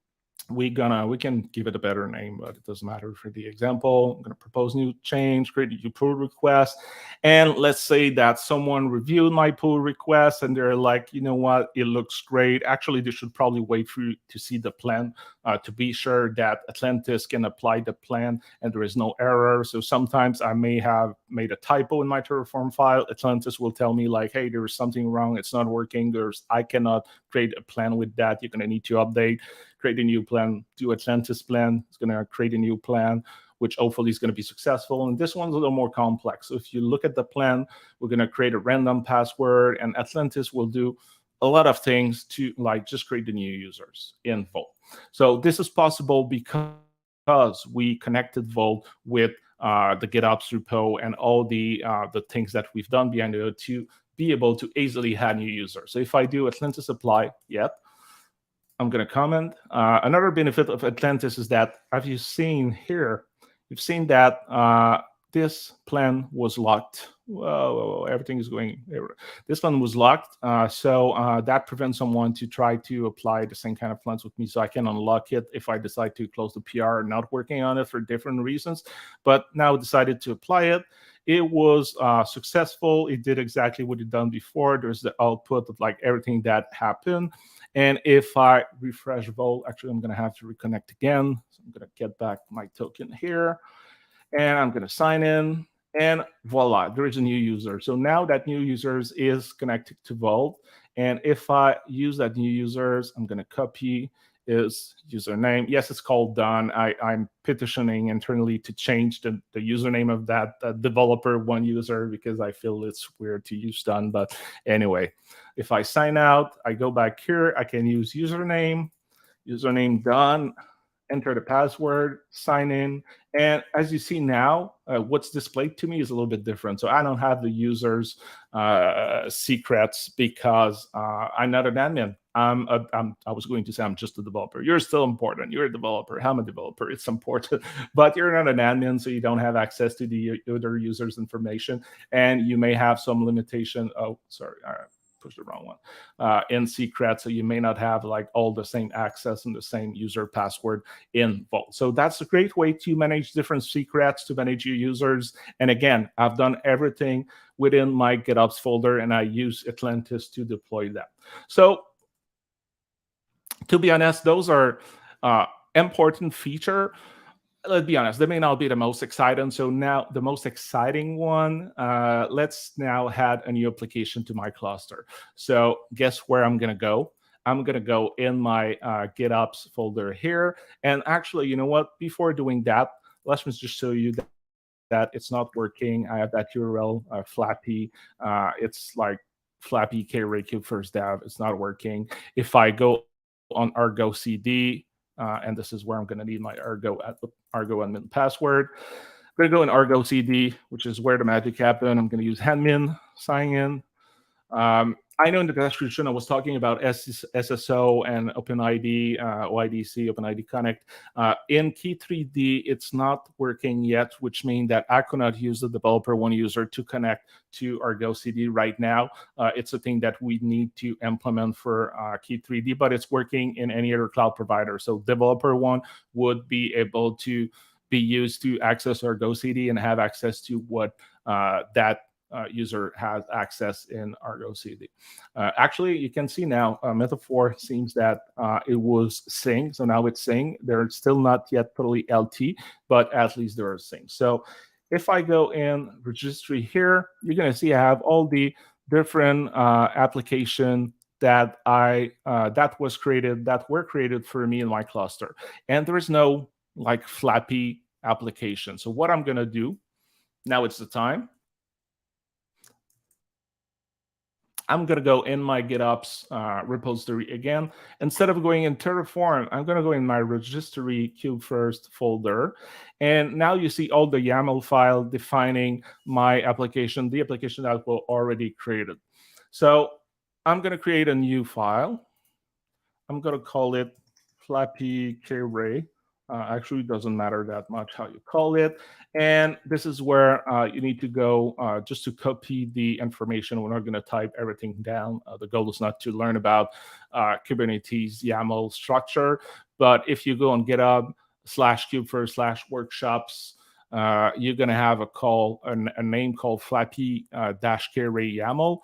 we can give it a better name, but it doesn't matter for the example. I'm going to propose new change, create a new pull request, and let's say that someone reviewed my pull request and they're like, you know what, it looks great. Actually, they should probably wait for you to see the plan to be sure that Atlantis can apply the plan and there is no error. So sometimes I may have made a typo in my Terraform file. Atlantis will tell me like, hey, there is something wrong. It's not working. I cannot create a plan with that. You're going to need to update, create a new plan, do Atlantis plan. It's going to create a new plan, which hopefully is going to be successful. And this one's a little more complex. So if you look at the plan, we're going to create a random password, and Atlantis will do a lot of things to like just create the new users in Vault. So this is possible because we connected Vault with the GitOps repo and all the things that we've done behind it to be able to easily add new users. So if I do Atlantis apply, I'm going to comment. Another benefit of Atlantis is that, as you've seen here, you've seen that this plan was locked. Whoa, everything is going. This plan was locked, so that prevents someone to try to apply the same kind of plans with me. So I can unlock it if I decide to close the PR or not working on it for different reasons. But now I decided to apply it. It was successful. It did exactly what it done before. There's the output of like everything that happened. And if I refresh Vault, actually, I'm going to have to reconnect again. So I'm going to get back my token here. And I'm going to sign in. And voila, there is a new user. So now that new user is connected to Vault. And if I use that new user, I'm going to copy his username. Yes, it's called Don. I'm petitioning internally to change the username of that developer one user because I feel it's weird to use Don. But anyway, if I sign out, I go back here. I can use username Don. Enter the password, sign in, and as you see now, what's displayed to me is a little bit different. So I don't have the user's secrets because I'm not an admin. I was going to say I'm just a developer. You're still important. You're a developer. I'm a developer. It's important, but you're not an admin, so you don't have access to the other user's information, and you may have some limitation. Oh, sorry. Push the wrong one in secret, so you may not have like all the same access and the same user password in Vault. So that's a great way to manage different secrets, to manage your users. And again, I've done everything within my GitOps folder, and I use Atlantis to deploy them. So to be honest, those are important feature. Let's be honest, they may not be the most exciting. So now the most exciting one, let's now add a new application to my cluster. So guess where I'm going to go? I'm going to go in my GitOps folder here. And actually, you know what? Before doing that, let's just show you that it's not working. I have that URL, Flappy. It's like Flappy K-Ray Kubefirst dev. It's not working. If I go on Argo CD, and this is where I'm going to need my Argo admin password. I'm going to go in Argo CD, which is where the magic happened. I'm going to use admin, sign in. I know in the description I was talking about SSO and OpenID, OIDC, OpenID Connect. In Key3D, it's not working yet, which means that I cannot use the developer one user to connect to Argo CD right now. It's a thing that we need to implement for Key3D, but it's working in any other cloud provider. So developer one would be able to be used to access Argo CD and have access to what that user has access in Argo CD. Actually, you can see now Metaphor seems that it was Sing, so now it's Sing. They're still not yet totally LT, but at least there are Sing. So if I go in registry here, you're going to see I have all the different application that were created for me in my cluster, and there is no like Flappy application. So what I'm going to do now, it's the time. I'm going to go in my GitOps repository again. Instead of going in Terraform, I'm going to go in my registry Kubefirst folder. And now you see all the YAML file defining my application, the application that was already created. So I'm going to create a new file. I'm going to call it Flappy K-Ray. Actually, it doesn't matter that much how you call it. And this is where you need to go just to copy the information. We're not going to type everything down. The goal is not to learn about Kubernetes YAML structure. But if you go on GitHub /Kubefirst/workshops, you're going to have a name called Flappy-K-Ray YAML.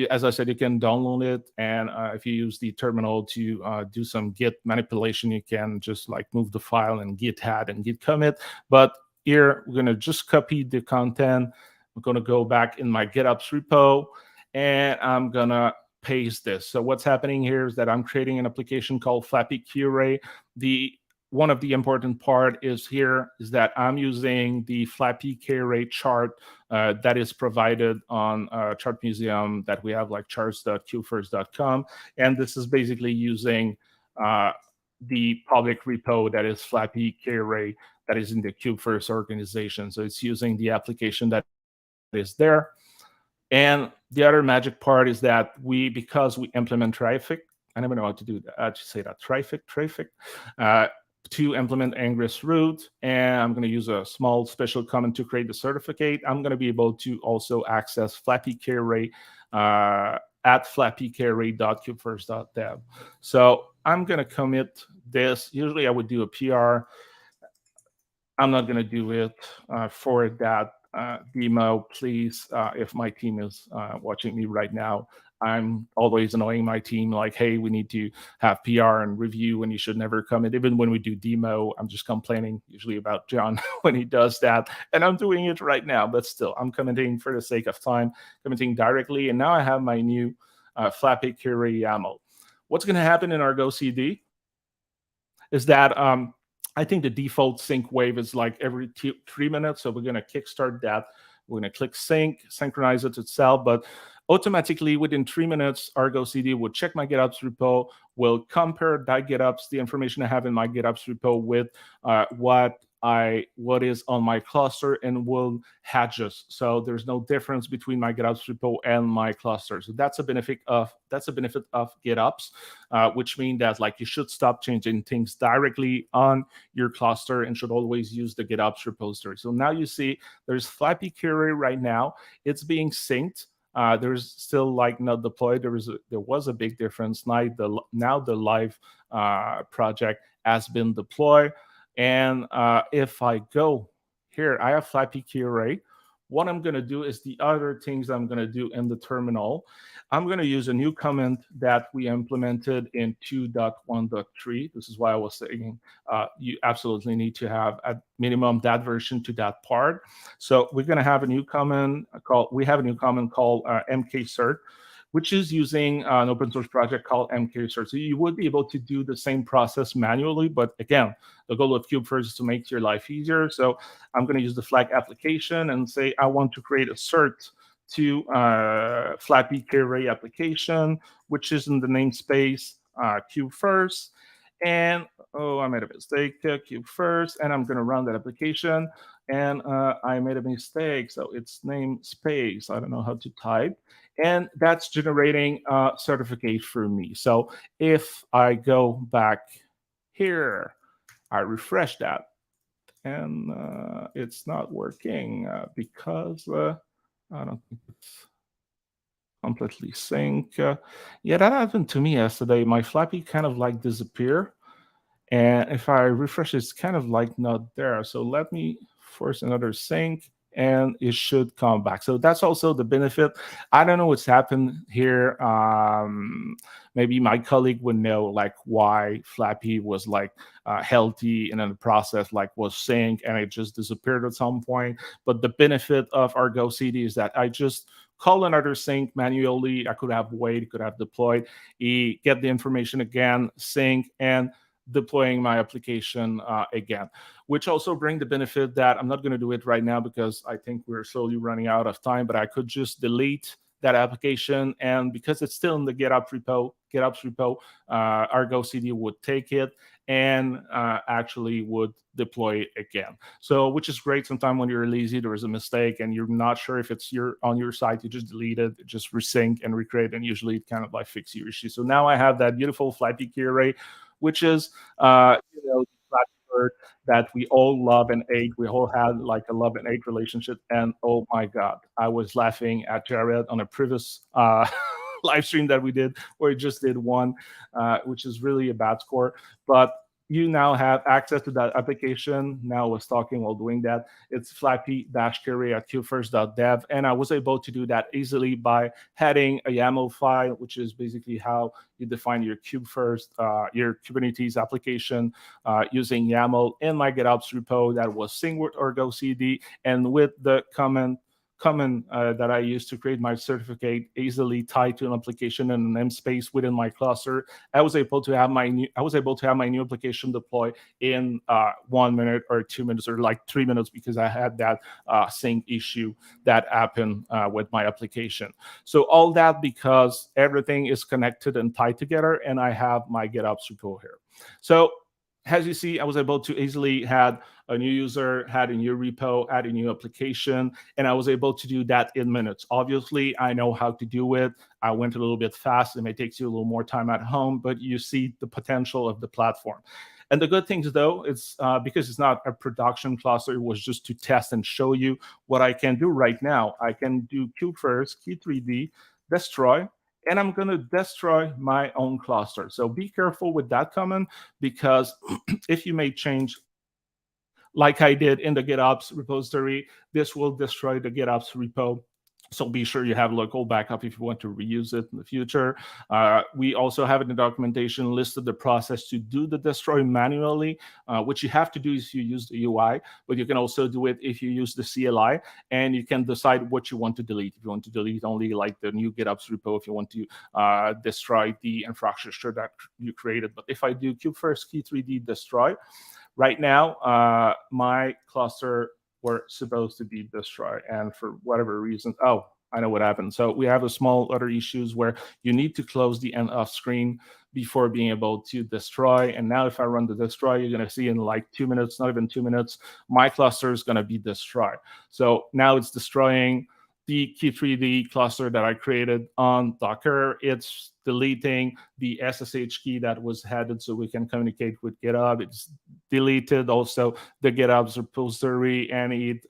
As I said, you can download it, and if you use the terminal to do some Git manipulation, you can just like move the file and Git add and Git commit. But here, we're going to just copy the content. I'm going to go back in my GitOps repo, and I'm going to paste this. So what's happening here is that I'm creating an application called Flappy K-Ray. One of the important part is that I'm using the Flappy K-Ray chart that is provided on Chart Museum that we have, like charts.kubefirst.com. And this is basically using the public repo that is Flappy K-Ray that is in the Kubefirst organization. So it's using the application that is there. And the other magic part is that because we implement traffic, I never know how to do that. To say that traffic. to implement Ingress root, and I'm going to use a small special command to create the certificate. I'm going to be able to also access Flappy Carry at flappycarry.kubefirst.dev. So I'm going to commit this. Usually I would do a PR. I'm not going to do it for that demo. Please, if my team is watching me right now, I'm always annoying my team like, hey, we need to have PR and review, and you should never commit. Even when we do demo, I'm just complaining usually about John when he does that. And I'm doing it right now, but still, I'm commenting for the sake of time, commenting directly. And now I have my new Flappy Carry YAML. What's going to happen in Argo CD is that I think the default sync wave is like every 3 minutes. So we're going to kickstart that. We're going to click sync, synchronize it itself. But automatically within 3 minutes, Argo CD will check my GitOps repo, will compare that GitOps, the information I have in my GitOps repo with what is on my cluster, and will adjust. So there's no difference between my GitOps repo and my cluster. So that's a benefit of GitOps, which means that like you should stop changing things directly on your cluster and should always use the GitOps repository. So now you see there's Flappy Carry right now. It's being synced. There's still like not deployed. There was a big difference. Now the live project has been deployed. And if I go here, I have Flappy Carry. What I'm going to do is the other things I'm going to do in the terminal. I'm going to use a new command that we implemented in 2.1.3. This is why I was saying you absolutely need to have at minimum that version to that part. So we're going to have a new command called mkcert, which is using an open source project called mkcert. So you would be able to do the same process manually, but again, the goal of Kubefirst is to make your life easier. So I'm going to use the flag application and say I want to create a cert to Flappy Carry application, which is in the namespace Kubefirst. And I made a mistake, Kubefirst, and I'm going to run that application. And I made a mistake, so it's namespace. I don't know how to type. And that's generating a certificate for me. So if I go back here, I refresh that, and it's not working because I don't think it's completely sync. Yeah, that happened to me yesterday. My Flappy kind of like disappear. And if I refresh, it's kind of like not there. So let me force another sync, and it should come back. So that's also the benefit. I don't know what's happened here. Maybe my colleague would know like why Flappy was like healthy, and then the process like was sync and it just disappeared at some point. But the benefit of Argo CD is that I just call another sync manually. I could have waited, could have deployed, get the information again, sync, and deploying my application again, which also bring the benefit that I'm not going to do it right now because I think we're slowly running out of time, but I could just delete that application, and because it's still in the GitOps repo, Argo CD would take it and actually would deploy it again. So, which is great. Sometimes when you're lazy, there is a mistake and you're not sure if it's on your site, you just delete it, just resync and recreate, and usually it kind of like fixes your issue. So now I have that beautiful Flappy Carry, which is that we all love and hate. We all had like a love and hate relationship. And oh my God, I was laughing at Jared on a previous live stream that we did, where he just did one, which is really a bad score. But you now have access to that application. Now I was talking while doing that. It's flappy-carry at kubefirst.dev. And I was able to do that easily by adding a YAML file, which is basically how you define your Kubefirst, your Kubernetes application using YAML in my GitOps repo that was synced with Argo CD, and with the command that I used to create my certificate easily tied to an application and an namespace within my cluster. I was able to have my new application deploy in 1 minute or 2 minutes or like 3 minutes, because I had that sync issue that happened with my application. So all that because everything is connected and tied together, and I have my GitOps repo here. So as you see, I was able to easily add a new user, add a new repo, add a new application, and I was able to do that in minutes. Obviously, I know how to do it. I went a little bit fast. It may take you a little more time at home, but you see the potential of the platform. And the good things, though, it's because it's not a production cluster. It was just to test and show you what I can do right now. I can do Kubefirst, Key3D, destroy, and I'm going to destroy my own cluster. So be careful with that command, because if you make change like I did in the GitOps repository, this will destroy the GitOps repo. So be sure you have local backup if you want to reuse it in the future. We also have in the documentation listed the process to do the destroy manually, which you have to do if you use the UI, but you can also do it if you use the CLI, and you can decide what you want to delete. If you want to delete only like the new GitOps repo, if you want to destroy the infrastructure that you created. But if I do Kubefirst Key3D destroy, right now, my cluster were supposed to be destroyed, and for whatever reason, oh, I know what happened. So we have a small other issues where you need to close the end of screen before being able to destroy. And now if I run the destroy, you're going to see in like 2 minutes, not even 2 minutes, my cluster is going to be destroyed. So now it's destroying the Key3D cluster that I created on Docker. It's deleting the SSH key that was added so we can communicate with GitHub. It's deleted also the GitHub repository, and it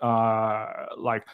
like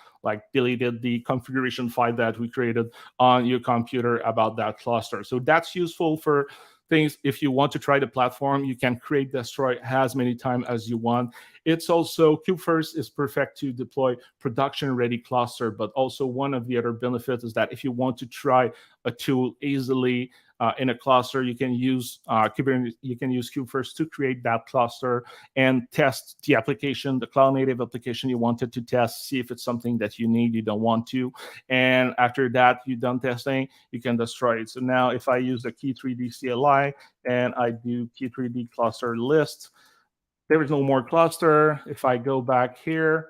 deleted the configuration file that we created on your computer about that cluster. So that's useful for things. If you want to try the platform, you can create destroy as many times as you want. It's also, Kubefirst is perfect to deploy production ready cluster, but also one of the other benefits is that if you want to try a tool easily in a cluster, you can use Kubernetes, you can use Kubefirst to create that cluster and test the application, the cloud native application you wanted to test, see if it's something that you need, you don't want to. And after that, you're done testing, you can destroy it. So now if I use the Key3D CLI and I do Key3D cluster list, there is no more cluster. If I go back here,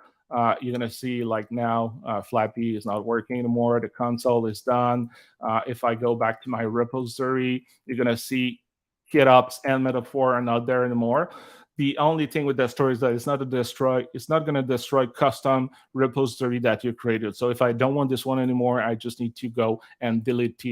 you're going to see like now Flappy is not working anymore. The console is done. If I go back to my repository, you're going to see GitOps and Metaphor are not there anymore. The only thing with that story is that it's not a destroy. It's not going to destroy custom repository that you created. So if I don't want this one anymore, I just need to go and delete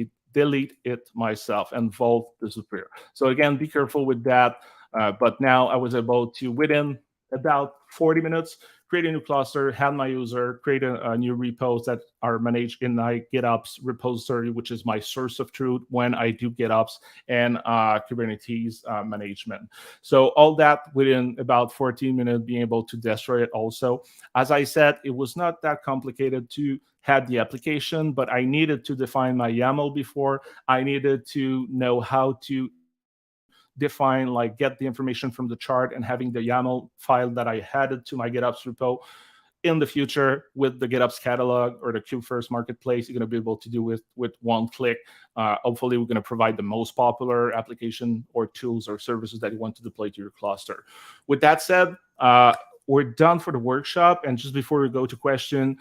it myself, and Vault disappear. So again, be careful with that. But now I was able to, within about 40 minutes, create a new cluster, have my user, create a new repos that are managed in my GitOps repository, which is my source of truth when I do GitOps and Kubernetes management. So all that within about 14 minutes, being able to destroy it also. As I said, it was not that complicated to have the application, but I needed to define my YAML before. I needed to know how to define, like get the information from the chart and having the YAML file that I added to my GitOps repo. In the future, with the GitOps catalog or the Kubefirst marketplace, you're going to be able to do with one click. Hopefully, we're going to provide the most popular application or tools or services that you want to deploy to your cluster. With that said, we're done for the workshop. And just before we go to question,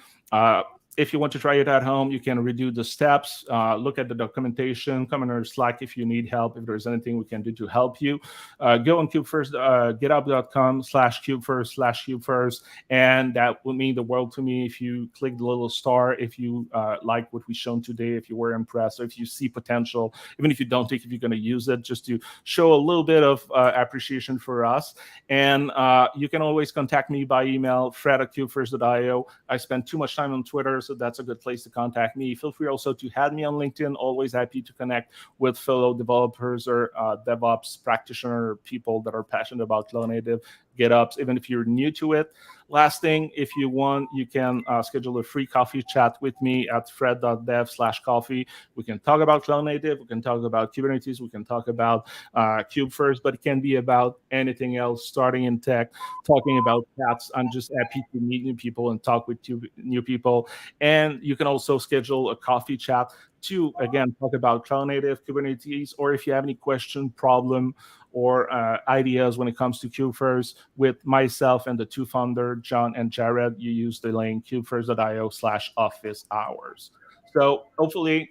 if you want to try it at home, you can redo the steps, look at the documentation, come in our Slack if you need help, if there's anything we can do to help you. Go on Kubefirst, github.com/Kubefirst/Kubefirst, and that would mean the world to me if you click the little star, if you like what we've shown today, if you were impressed, or if you see potential, even if you don't think if you're going to use it, just to show a little bit of appreciation for us. And you can always contact me by email, fred@kubefirst.io. I spend too much time on Twitter, so that's a good place to contact me. Feel free also to add me on LinkedIn. Always happy to connect with fellow developers or DevOps practitioner, people that are passionate about cloud native, GitOps, even if you're new to it. Last thing, if you want, you can schedule a free coffee chat with me at fred.dev/coffee. We can talk about cloud native, we can talk about Kubernetes, we can talk about Kubefirst, but it can be about anything else, starting in tech, talking about cats. I'm just happy to meet new people and talk with new people. And you can also schedule a coffee chat to, again, talk about cloud native, Kubernetes, or if you have any question, problem, or ideas when it comes to Kubefirst with myself and the two founders, John and Jared, you use the link kubefirst.io/office hours. So hopefully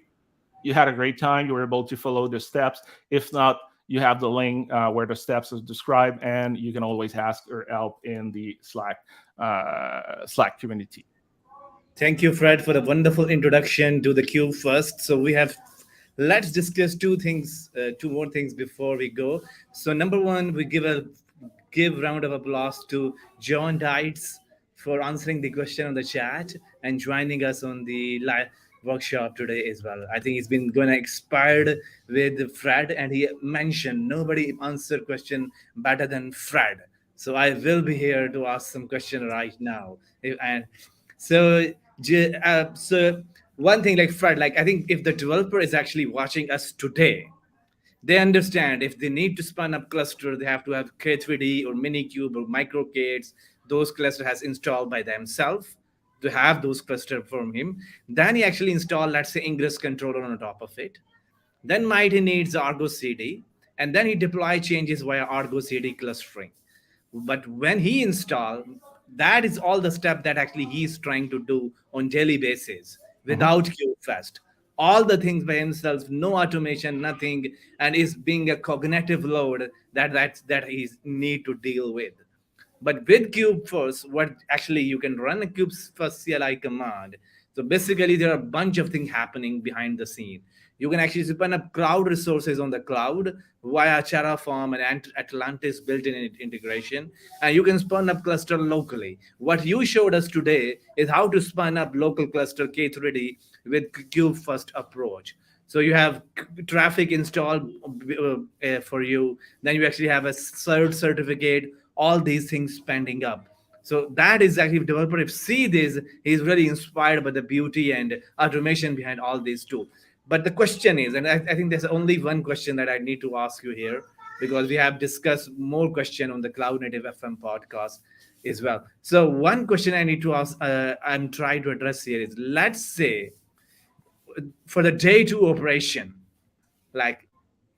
you had a great time. You were able to follow the steps. If not, you have the link where the steps is described, and you can always ask or help in the Slack community. Thank you, Fred, for the wonderful introduction to the Cube first. So we have, let's discuss two things, two more things before we go. So number one, we give round of applause to John Dietz for answering the question on the chat and joining us on the live workshop today as well. I think he's been going to expired with Fred, and he mentioned nobody answered question better than Fred. So I will be here to ask some question right now. And so, so one thing like Fred, like I think if the developer is actually watching us today, they understand if they need to spin up cluster, they have to have K3D or Minikube or MicroK8s. Those cluster has installed by themselves to have those cluster from him. Then he actually install, let's say, Ingress controller on top of it. Then might he needs Argo CD, and then he deploy changes via Argo CD clustering. But when he install, that is all the step that actually he's trying to do on daily basis Mhm. without Kubefirst. All the things by himself, no automation, nothing, and is being a cognitive load that he need to deal with. But with Kubefirst, what actually you can run a Kubefirst CLI command. So basically, there are a bunch of things happening behind the scene. You can actually spin up cloud resources on the cloud via Terraform and Atlantis built-in integration, and you can spin up cluster locally. What you showed us today is how to spin up local cluster K3D with Kubefirst approach. So you have traffic installed for you. Then you actually have a certificate. All these things pending up. So that is actually if developer if see this, he's really inspired by the beauty and automation behind all these too. But the question is, and I think there's only one question that I need to ask you here because we have discussed more question on the Cloud Native FM podcast as well. So one question I need to ask, I'm trying to address here is, let's say for the day two operation, like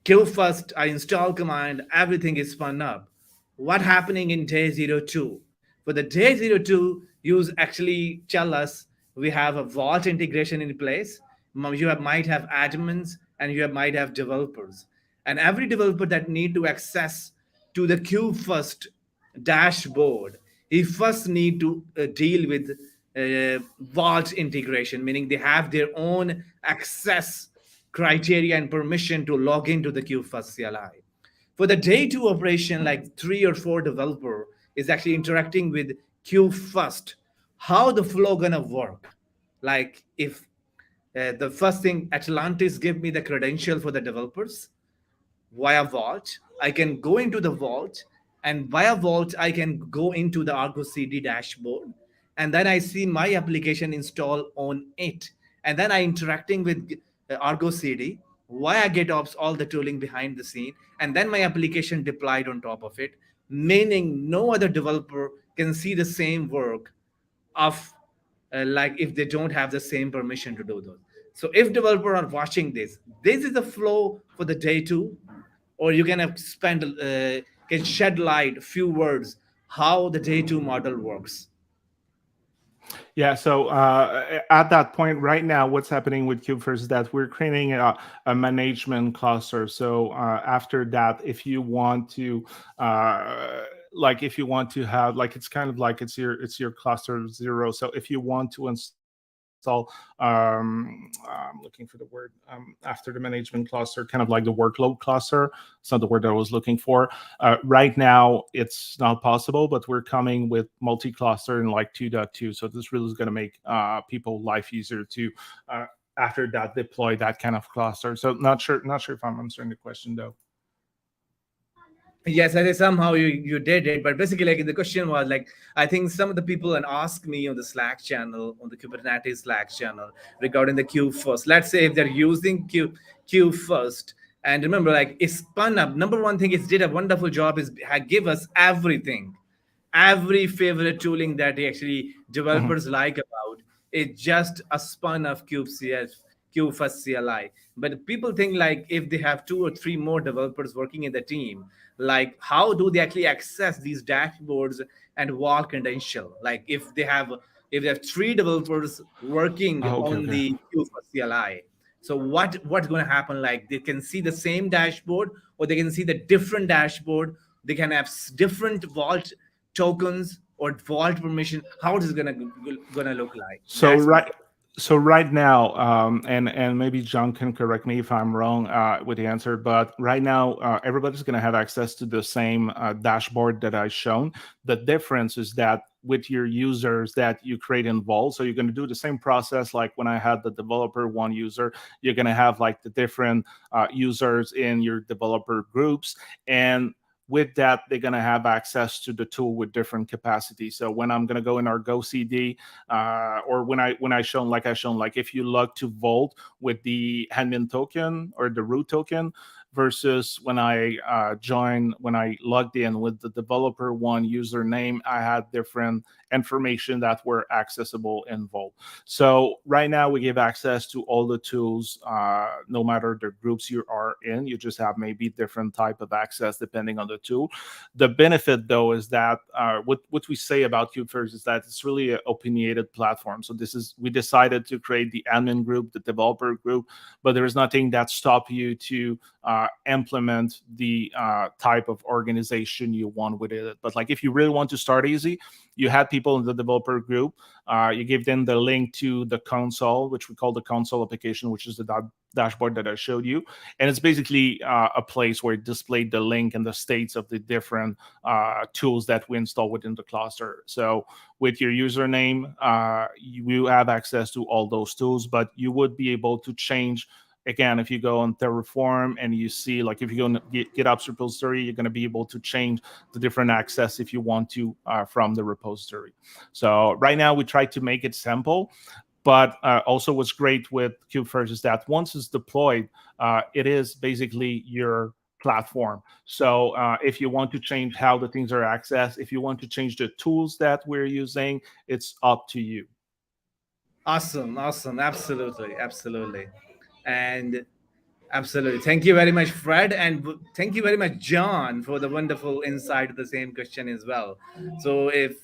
kill first, I install command, everything is spun up. What happening in day 02? For the day 02, you actually tell us we have a vault integration in place. Might have admins and you might have developers. And every developer that need to access to the queue first dashboard, he first need to deal with vault integration, meaning they have their own access criteria and permission to log into the Kubefirst CLI. For the day two operation, like 3 or 4 developer is actually interacting with Kubefirst, how the flow gonna work? Like if the first thing Atlantis give me the credential for the developers, via Vault. I can go into the Vault, and via Vault, I can go into the Argo CD dashboard, and then I see my application install on it, and then I interacting with Argo CD via GitOps, all the tooling behind the scene, and then my application deployed on top of it, meaning no other developer can see the same work of like if they don't have the same permission to do those. So if developer are watching this, this is the flow for the day two, or you can have spend can shed light few words how the day two model works. Yeah, so at that point right now, what's happening with Kubefirst is that we're creating a management cluster. So after that, if you want to, if you want to have, like, it's kind of like it's your cluster 0. So if you want to install, I'm looking for the word after the management cluster, kind of like the workload cluster. It's not the word that I was looking for. Right now, it's not possible, but we're coming with multi-cluster in like 2.2. So this really is going to make people life easier to after that deploy that kind of cluster. So not sure if I'm answering the question though. Yes, I think somehow you did it, but basically, like the question was like, I think some of the people and ask me on the Slack channel, on the Kubernetes Slack channel, regarding the queue first. Let's say if they're using queue first, and remember, like it's spun up. Number one thing, it did a wonderful job is give us everything, every favorite tooling that actually Mhm. developers like about. It's just a spun of Cube first CLI. But people think like if they have 2 or 3 more developers working in the team, like how do they actually access these dashboards and wall credential? Like if they have 3 developers working Oh, okay, on okay. the Cube first CLI, So what's going to happen? Like they can see the same dashboard, or they can see the different dashboard. They can have different vault tokens or vault permission. How it is gonna look like? So That's my right, so right now, and maybe John can correct me if I'm wrong with the answer, but right now everybody's going to have access to the same dashboard that I shown. The difference is that with your users that you create in Vault, so you're going to do the same process like when I had the developer one user. You're going to have like the different users in your developer groups, and with that, they're going to have access to the tool with different capacity. So when I'm going to go in Argo CD, or when I shown like if you log to Vault with the admin token or the root token versus when I when I logged in with the developer one username, I had different information that were accessible in Vault. So right now we give access to all the tools, no matter the groups you are in. You just have maybe different type of access depending on the tool. The benefit though is that what we say about Kubefirst is that it's really an opinionated platform. So we decided to create the admin group, the developer group, but there is nothing that stop you to implement the type of organization you want with it. But like if you really want to start easy, you had people in the developer group. You give them the link to the console, which we call the console application, which is the dashboard that I showed you. And it's basically a place where it displayed the link and the states of the different tools that we install within the cluster. So with your username, you have access to all those tools, but you would be able to change. Again, if you go on Terraform and you see, like if you go on GitOps repository, you're going to be able to change the different access if you want to from the repository. So right now we try to make it simple, but also what's great with Kubefirst is that once it's deployed, it is basically your platform. So if you want to change how the things are accessed, if you want to change the tools that we're using, it's up to you. awesome, awesome, absolutely, absolutely, and absolutely. Thank you very much, Fred, and thank you very much, John, for the wonderful insight to the same question as well. So, if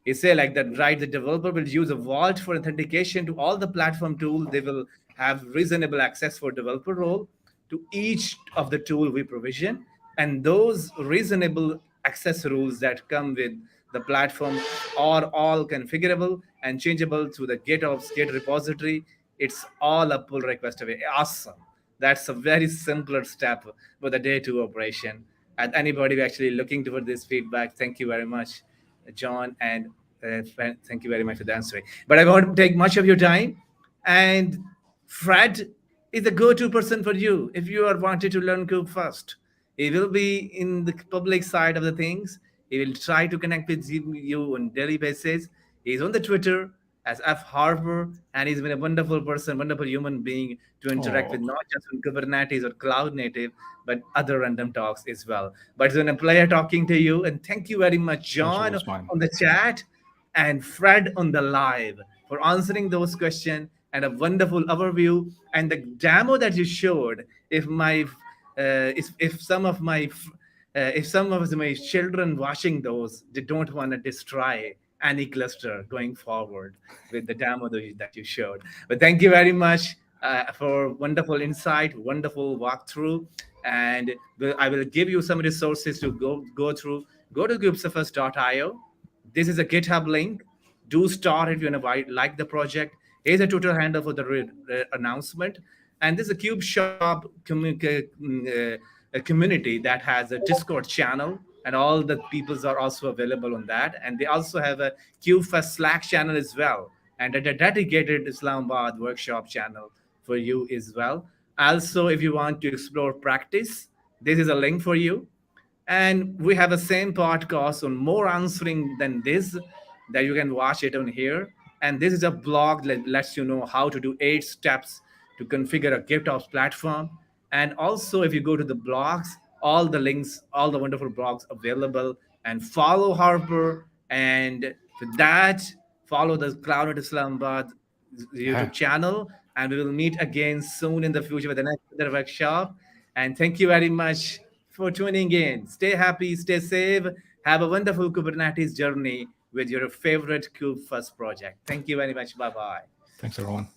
you say like that, right, the developer will use a vault for authentication to all the platform tool. They will have reasonable access for developer role to each of the tool we provision, and those reasonable access rules that come with the platform are all configurable and changeable through the GitOps Git repository. It's all a pull request away. Awesome. That's a very simpler step for the day two operation. And anybody actually looking for this feedback, thank you very much, John, and thank you very much for the answering. But I won't take much of your time. And Fred is the go-to person for you if you are wanted to learn Kube first. He will be in the public side of the things. He will try to connect with you on daily basis. He's on the Twitter as F. Harper, and he's been a wonderful person, wonderful human being to interact with, Oh, not just on Kubernetes or cloud native, but other random talks as well. But it's been a pleasure talking to you, and thank you very much, pleasure John, was mine. on the chat, and Fred on the live for answering those questions and a wonderful overview and the demo that you showed. If some of my if some of my children watching those, they don't want to destroy any cluster going forward with the demo that you showed. But thank you very much for wonderful insight, wonderful walkthrough, and I will give you some resources to go through. Go to kubefirst.io. This is a GitHub link. Do start if you like the project. Here's a Twitter handle for the announcement. And this is a Cube Shop a community that has a Discord channel, and all the peoples are also available on that. And they also have a Kubefirst Slack channel as well, and a dedicated Islamabad workshop channel for you as well. Also, if you want to explore practice, this is a link for you. And we have the same podcast on more answering than this that you can watch it on here. And this is a blog that lets you know how to do 8 steps to configure a GitOps platform. And also, if you go to the blogs, all the links, all the wonderful blogs available, and follow Harper. And with that, follow the Cloud at Islamabad Yeah. YouTube channel. And we will meet again soon in the future with the next other workshop. And thank you very much for tuning in. Stay happy, stay safe. Have a wonderful Kubernetes journey with your favorite Kube First project. Thank you very much. Bye bye. Thanks, everyone.